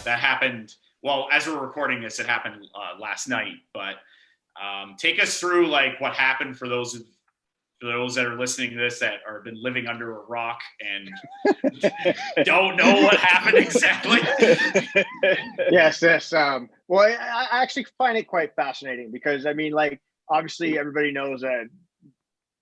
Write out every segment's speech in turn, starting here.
that happened. Well, as we're recording this, it happened last night. But take us through like what happened for those that are listening to this that are been living under a rock and don't know what happened exactly. Yes. Well, I actually find it quite fascinating because, I mean, like, obviously everybody knows that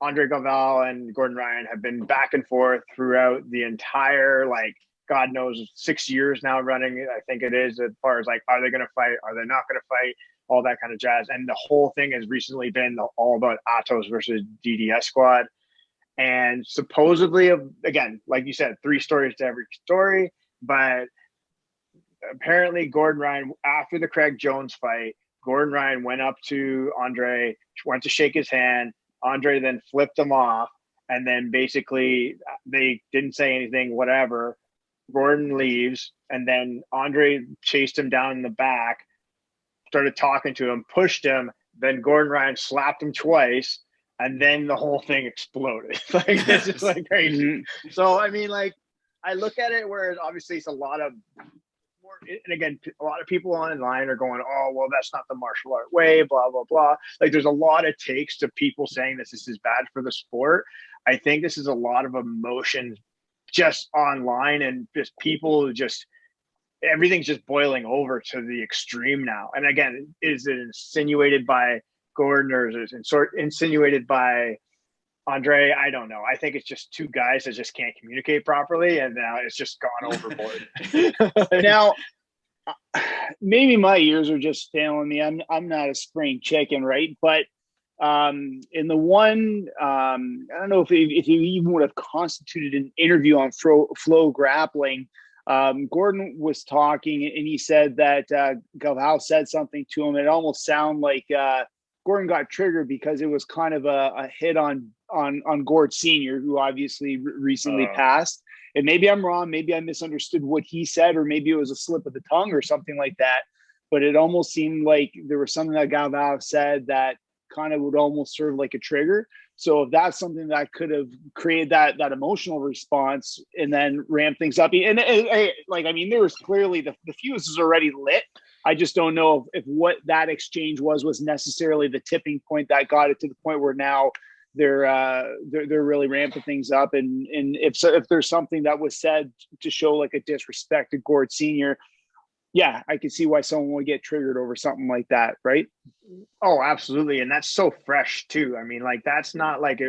Andre Galvao and Gordon Ryan have been back and forth throughout the entire, like, God knows, 6 years now running, I think it is, as far as like, are they going to fight? Are they not going to fight? All that kind of jazz. And the whole thing has recently been all about Atos versus DDS squad. And supposedly, again, like you said, 3 stories to every story. But apparently Gordon Ryan, after the Craig Jones fight, Gordon Ryan went up to Andre, went to shake his hand. Andre then flipped him off. And then basically they didn't say anything, whatever. Gordon leaves. And then Andre chased him down in the back, started talking to him, pushed him, then Gordon Ryan slapped him twice, and then the whole thing exploded. Like, it's just like crazy. So, I mean, like, I look at it where obviously it's a lot of more, and again, a lot of people online are going, oh, well, that's not the martial art way, blah, blah, blah. Like, there's a lot of takes to people saying this is bad for the sport. I think this is a lot of emotion just online, and just people just, everything's just boiling over to the extreme now. And again, is it insinuated by Gordon or is it insinuated by Andre? I don't know. I think it's just 2 guys that just can't communicate properly, and now it's just gone overboard. Now, maybe my ears are just failing me. I'm not a spring chicken, right? But in the one, I don't know if you even would have constituted an interview on flow grappling. Gordon was talking and he said that Galvao said something to him. It almost sounded like Gordon got triggered because it was kind of a hit on Gord Sr., who obviously recently passed. And maybe I'm wrong. Maybe I misunderstood what he said, or maybe it was a slip of the tongue or something like that. But it almost seemed like there was something that Galvao said that kind of would almost serve like a trigger. So if that's something that could have created that emotional response and then ramp things up, and like, I mean, there was clearly the fuse is already lit. I just don't know if what that exchange was necessarily the tipping point that got it to the point where now they're really ramping things up. And if there's something that was said to show like a disrespect to Gord Sr., yeah, I can see why someone would get triggered over something like that, right? Oh, absolutely. And that's so fresh too. I mean, like, that's not like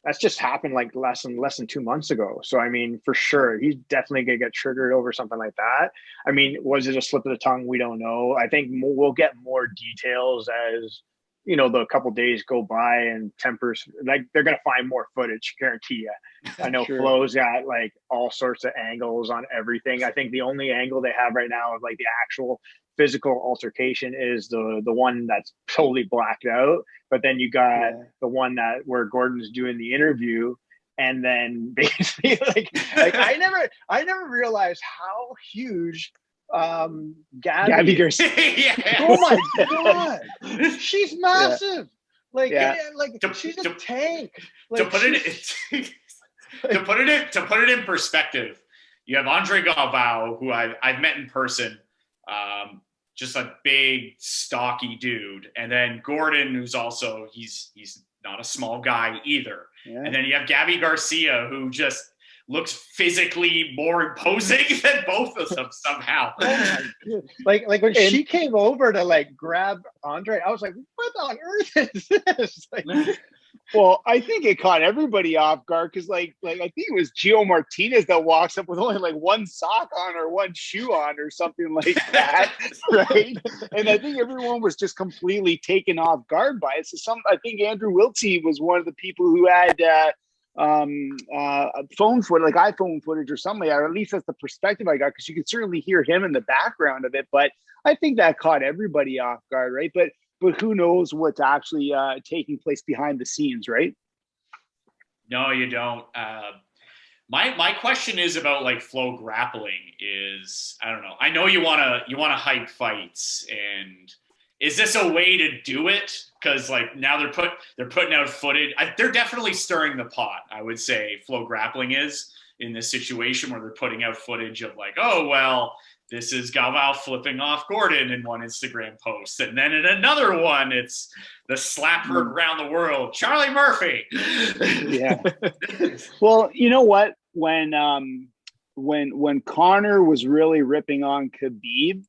that's just happened like less than 2 months ago. So, I mean, for sure, he's definitely going to get triggered over something like that. I mean, was it a slip of the tongue? We don't know. I think we'll get more details as, you know, the couple days go by and tempers, like, they're going to find more footage, guarantee you. I know Sure. Flo's got like all sorts of angles on everything. I think the only angle they have right now of like the actual physical altercation is the one that's totally blacked out. But then you got the one where Gordon's doing the interview, and then basically like I never realized how huge Gabby Garcia. Yes. Oh my god, she's massive. Like, she's a tank. Like, to put it in perspective, you have Andre Galvao, who I've met in person, just a big stocky dude, and then Gordon, who's also he's not a small guy either, and then you have Gabby Garcia, who just looks physically more imposing than both of them somehow. Oh my like when she came over to like grab Andre, I was like, what on earth is this? Like, well, I think it caught everybody off guard because like I think it was Gio Martinez that walks up with only like one sock on or one shoe on or something like that, right? And I think everyone was just completely taken off guard by it. So I think Andrew Wiltsey was one of the people who had phone footage, like iPhone footage or something, or at least that's the perspective I got, because you could certainly hear him in the background of it. But I think that caught everybody off guard, right? But who knows what's actually taking place behind the scenes, right? No, you don't. My question is about like flow grappling. Is, I don't know. I know you wanna hype fights, and is this a way to do it? Because like now they're putting out footage. They're definitely stirring the pot, I would say. Flow grappling is in this situation where they're putting out footage of like, oh well, this is Galvao flipping off Gordon in one Instagram post. And then in another one, it's the slap heard around the world, Charlie Murphy. Yeah. Well, you know what? When Conor was really ripping on Khabib,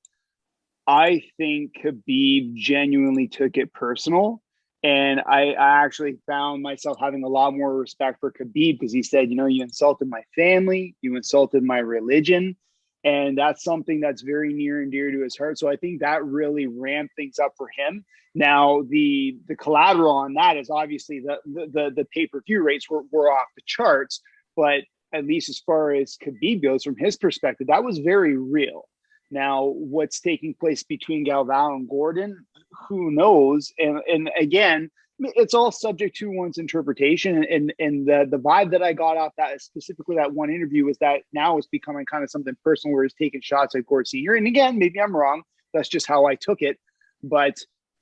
I think Khabib genuinely took it personal. And I actually found myself having a lot more respect for Khabib because he said, you know, you insulted my family, you insulted my religion. And that's something that's very near and dear to his heart. So I think that really ramped things up for him. Now, the collateral on that is obviously the pay-per-view rates were off the charts. But at least as far as Khabib goes, from his perspective, that was very real. Now, what's taking place between Galvao and Gordon, who knows? And again, it's all subject to one's interpretation. And the vibe that I got off that, specifically that one interview, was that now it's becoming kind of something personal where he's taking shots at Gordon Sr. And again, maybe I'm wrong. That's just how I took it. But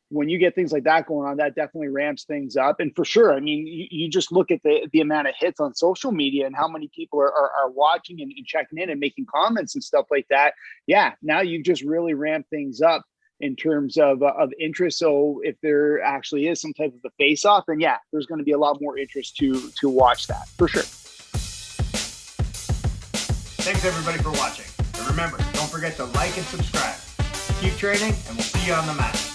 when you get things like that going on, that definitely ramps things up. And for sure, I mean, you just look at the amount of hits on social media and how many people are watching and checking in and making comments and stuff like that. Yeah, now you've just really ramped things up in terms of interest. So if there actually is some type of a face-off, then yeah, there's going to be a lot more interest to watch that, for sure. Thanks everybody for watching. And remember, don't forget to like and subscribe. Keep training, and we'll see you on the mat.